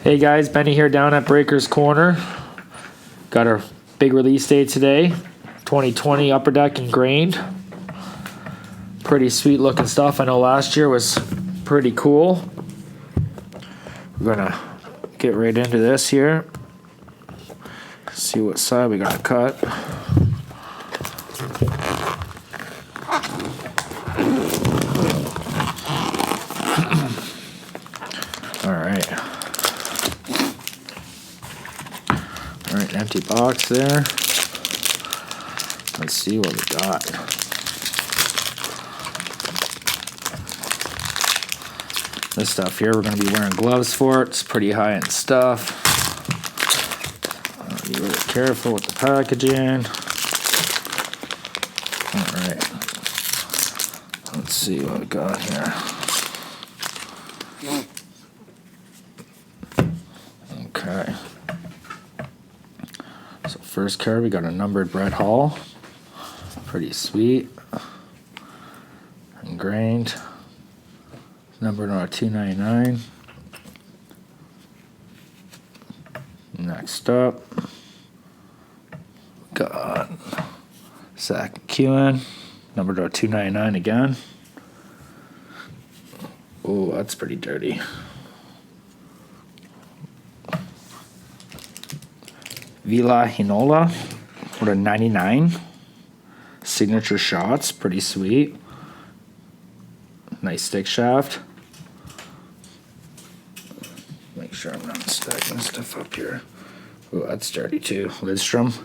Hey guys, Benny here down at Breaker's Corner. Got our big release date today, 2020 Upper Deck Engrained. Pretty sweet looking stuff. I know last year was pretty cool. We're gonna get right into this here. See what side we gotta cut. Alright, empty box there. Let's see what we got. This stuff here, we're going to be wearing gloves for it. It's pretty high-end stuff. Be really careful with the packaging. Alright. Let's see what we got here. Okay. So first card, we got a numbered Brett Hall. Pretty sweet. Engrained. Numbered on 299. Next up, got Zach McEwen. Numbered on 299 again. Oh, that's pretty dirty. Vila Hinola with a 99. Signature shots, pretty sweet. Nice stick shaft. Make sure I'm not stacking stuff up here. Oh, that's dirty too. Lidstrom.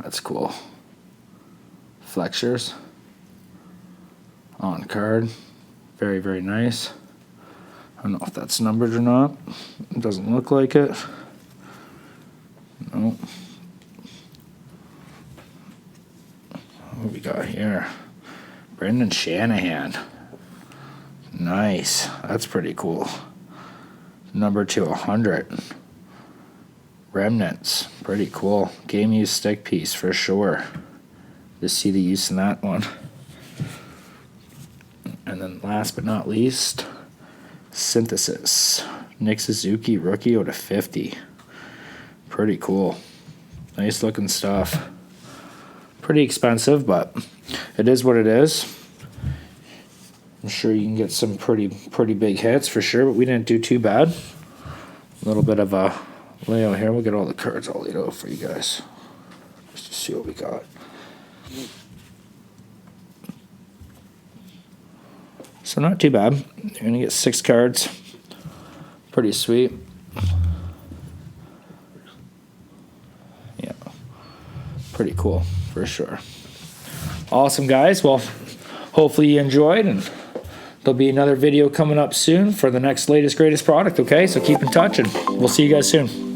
That's cool. Flexures. On card. Very, very nice. I don't know if that's numbered or not. It doesn't look like it. No. What we got here? Brendan Shanahan. Nice. That's pretty cool. Number 200. Remnants. Pretty cool. Game use stick piece for sure. Just see the use in that one. And then last but not least, Synthesis. Nick Suzuki rookie out of 50. Pretty cool. Nice looking stuff. Pretty expensive, but it is what it is. I'm sure you can get some pretty big hits for sure, but we didn't do too bad. A little bit of a layout here. We'll get all the cards all laid out for you guys. Just to see what we got. So not too bad. You're going to get 6 cards. Pretty sweet. Yeah. Pretty cool for sure. Awesome, guys. Well, hopefully you enjoyed, and there'll be another video coming up soon for the next latest, greatest product, okay? So keep in touch, and we'll see you guys soon.